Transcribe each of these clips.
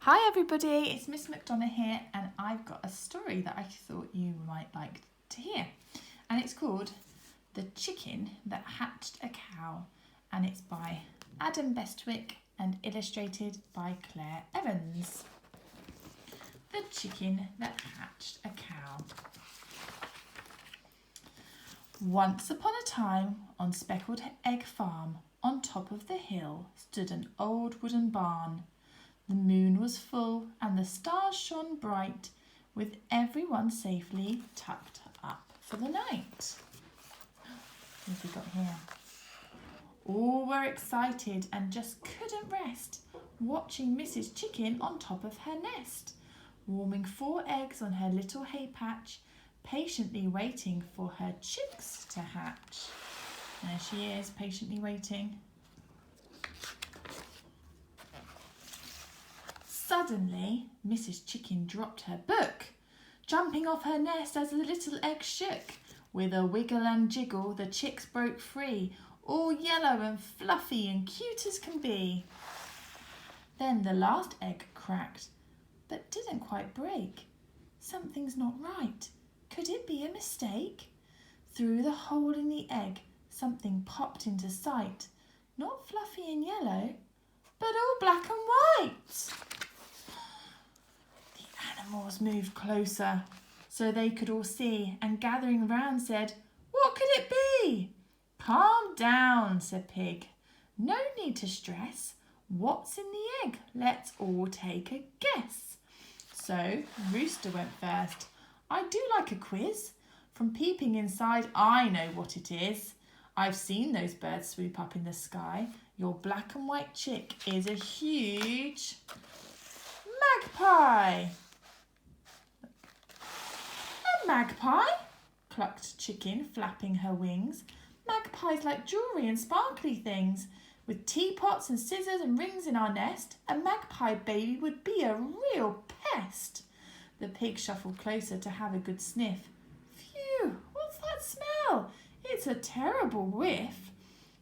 Hi everybody, it's Miss McDonagh here and I've got a story that I thought you might like to hear. And it's called The Chicken That Hatched a Cow, and it's by Adam Bestwick and illustrated by Claire Evans. The Chicken That Hatched a Cow. Once upon a time, on Speckled Egg Farm, on top of the hill, stood an old wooden barn. The moon was full and the stars shone bright, with everyone safely tucked up for the night. What have we got here? All were excited and just couldn't rest, watching Mrs. Chicken on top of her nest, warming 4 eggs on her little hay patch, patiently waiting for her chicks to hatch. There she is, patiently waiting. Suddenly, Mrs. Chicken dropped her book, jumping off her nest as the little egg shook. With a wiggle and jiggle, the chicks broke free, all yellow and fluffy and cute as can be. Then the last egg cracked, but didn't quite break. Something's not right. Could it be a mistake? Through the hole in the egg, something popped into sight. Not fluffy and yellow, but all black and white. Animals moved closer so they could all see, and gathering round said, "What could it be?" "Calm down," said Pig. "No need to stress. What's in the egg? Let's all take a guess." So Rooster went first. "I do like a quiz. From peeping inside, I know what it is. I've seen those birds swoop up in the sky. Your black and white chick is a huge magpie." "Magpie?" clucked Chicken, flapping her wings. "Magpies like jewellery and sparkly things. With teapots and scissors and rings in our nest, a magpie baby would be a real pest." The pig shuffled closer to have a good sniff. "Phew, what's that smell? It's a terrible whiff."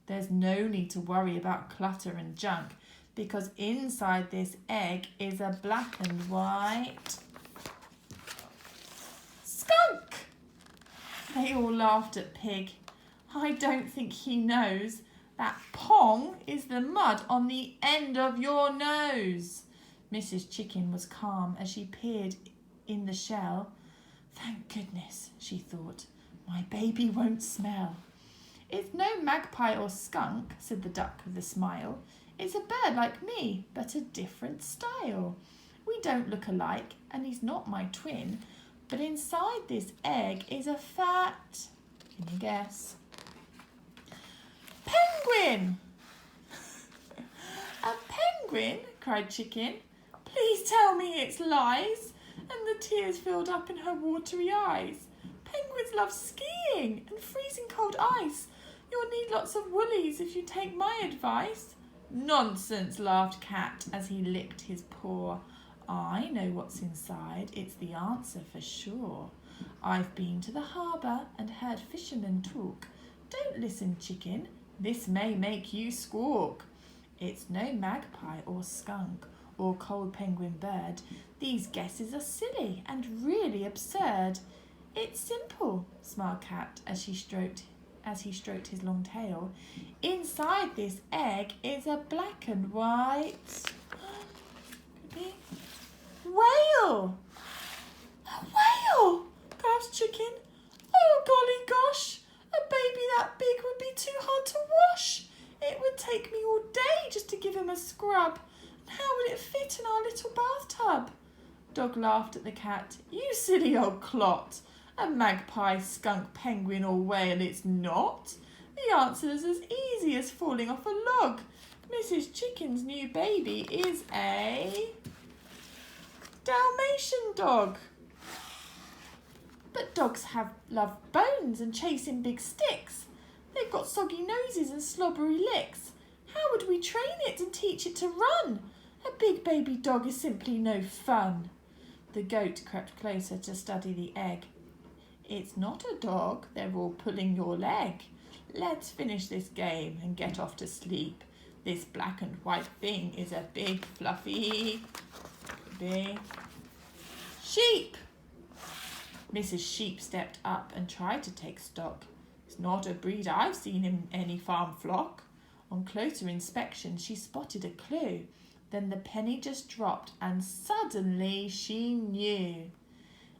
"There's no need to worry about clutter and junk, because inside this egg is a black and white skunk." They all laughed at Pig. "I don't think he knows that pong is the mud on the end of your nose." Mrs. Chicken was calm as she peered in the shell. "Thank goodness," she thought, "my baby won't smell." "It's no magpie or skunk," said the duck with a smile. "It's a bird like me, but a different style. We don't look alike, and he's not my twin. But inside this egg is a fat..." Can you guess? "Penguin!" "A penguin?" cried Chicken. "Please tell me it's lies." And the tears filled up in her watery eyes. "Penguins love skiing and freezing cold ice. You'll need lots of woolies if you take my advice." "Nonsense," laughed Cat as he licked his paw. "I know what's inside. It's the answer for sure. I've been to the harbour and heard fishermen talk. Don't listen, Chicken. This may make you squawk. It's no magpie or skunk or cold penguin bird. These guesses are silly and really absurd." "It's simple," smiled Cat as he stroked his long tail. "Inside this egg is a black and white whale." "A whale!" gasped Chicken. "Oh, golly gosh! A baby that big would be too hard to wash. It would take me all day just to give him a scrub. And how would it fit in our little bathtub?" Dog laughed at the cat. "You silly old clot. A magpie, skunk, penguin or whale it's not. The answer's as easy as falling off a log. Mrs. Chicken's new baby is a Dalmatian dog." "But dogs love bones and chasing big sticks. They've got soggy noses and slobbery licks. How would we train it and teach it to run? A big baby dog is simply no fun." The goat crept closer to study the egg. "It's not a dog, they're all pulling your leg. Let's finish this game and get off to sleep. This black and white thing is a big fluffy be? Sheep! Mrs. Sheep stepped up and tried to take stock. It's not a breed I've seen in any farm flock. On closer inspection, she spotted a clue. Then the penny just dropped and suddenly she knew.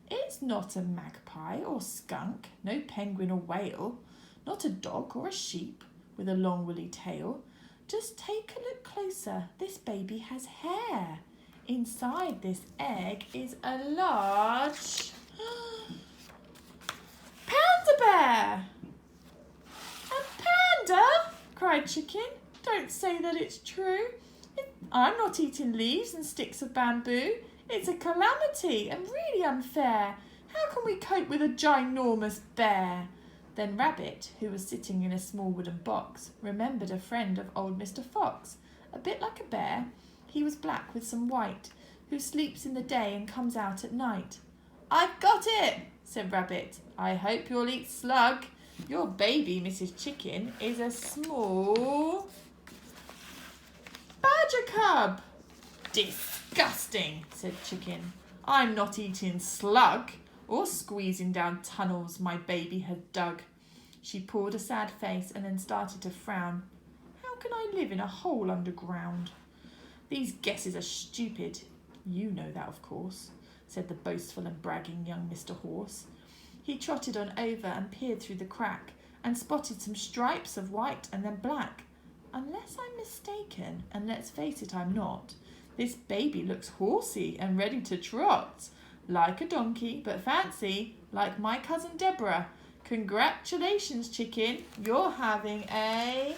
It's not a magpie or skunk, no penguin or whale, not a dog or a sheep with a long woolly tail. Just take a look closer. This baby has hair. Inside this egg is a large panda bear. A panda? Cried Chicken. Don't say that it's true. I'm not eating leaves and sticks of bamboo. It's a calamity and really unfair. How can we cope with a ginormous bear? Then Rabbit, who was sitting in a small wooden box, remembered a friend of old Mr. Fox. A bit like a bear, he was black with some white, who sleeps in the day and comes out at night. I've got it, said Rabbit. I hope you'll eat slug. Your baby, Mrs. Chicken, is a small badger cub. Disgusting, said Chicken. I'm not eating slug or squeezing down tunnels my baby had dug. She pulled a sad face and then started to frown. How can I live in a hole underground? These guesses are stupid. You know that, of course, said the boastful and bragging young Mr. Horse. He trotted on over and peered through the crack and spotted some stripes of white and then black. Unless I'm mistaken, and let's face it, I'm not, this baby looks horsey and ready to trot. Like a donkey, but fancy, like my cousin Deborah. Congratulations, Chicken. You're having a...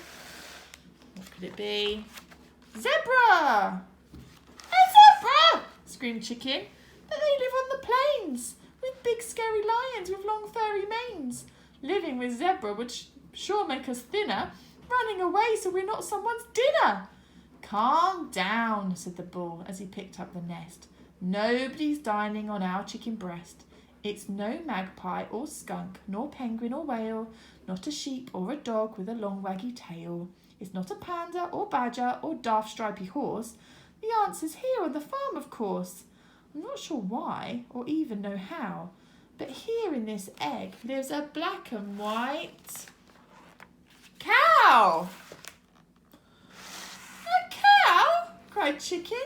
what could it be? Zebra! A zebra! Screamed Chicken. But they live on the plains with big scary lions with long furry manes. Living with zebra would sure make us thinner. Running away so we're not someone's dinner. Calm down, said the bull as he picked up the nest. Nobody's dining on our chicken breast. It's no magpie or skunk, nor penguin or whale, not a sheep or a dog with a long waggy tail. It's not a panda or badger or daft stripy horse. The answer's here on the farm, of course. I'm not sure why or even know how, but here in this egg lives a black and white cow. A cow? Cried Chicken.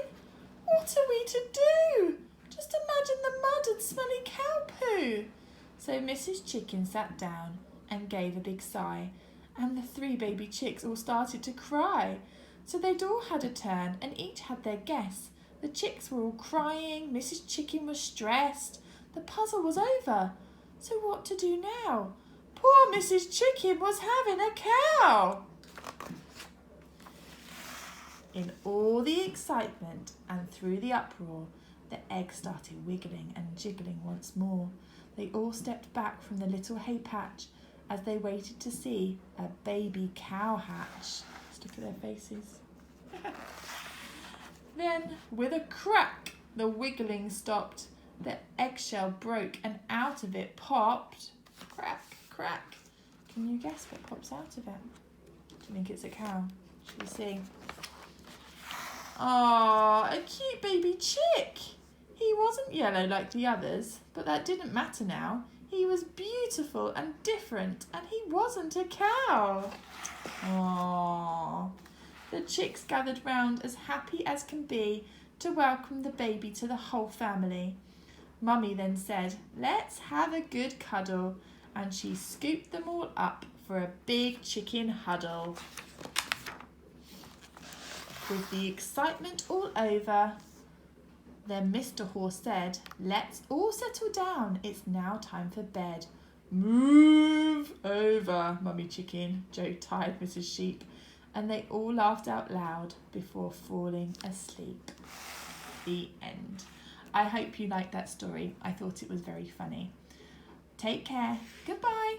What are we to do? Just imagine the mud and smelly cow poo. So Mrs. Chicken sat down and gave a big sigh, and the 3 baby chicks all started to cry. So they'd all had a turn and each had their guess. The chicks were all crying, Mrs. Chicken was stressed. The puzzle was over. So what to do now? Poor Mrs. Chicken was having a cow. In all the excitement and through the uproar, the egg started wiggling and jiggling once more. They all stepped back from the little hay patch as they waited to see a baby cow hatch. Just look at their faces. Then, with a crack, the wiggling stopped. The eggshell broke and out of it popped. Crack, crack. Can you guess what pops out of it? Do you think it's a cow? Shall we see? Ah, a cute baby chick. He wasn't yellow like the others, but that didn't matter now. He was beautiful and different, and he wasn't a cow. Aww. The chicks gathered round as happy as can be to welcome the baby to the whole family. Mummy then said, let's have a good cuddle, and she scooped them all up for a big chicken huddle. With the excitement all over, then Mr. Horse said, let's all settle down. It's now time for bed. Move over, Mummy Chicken, joked tired Mrs. Sheep, and they all laughed out loud before falling asleep. The end. I hope you liked that story. I thought it was very funny. Take care. Goodbye.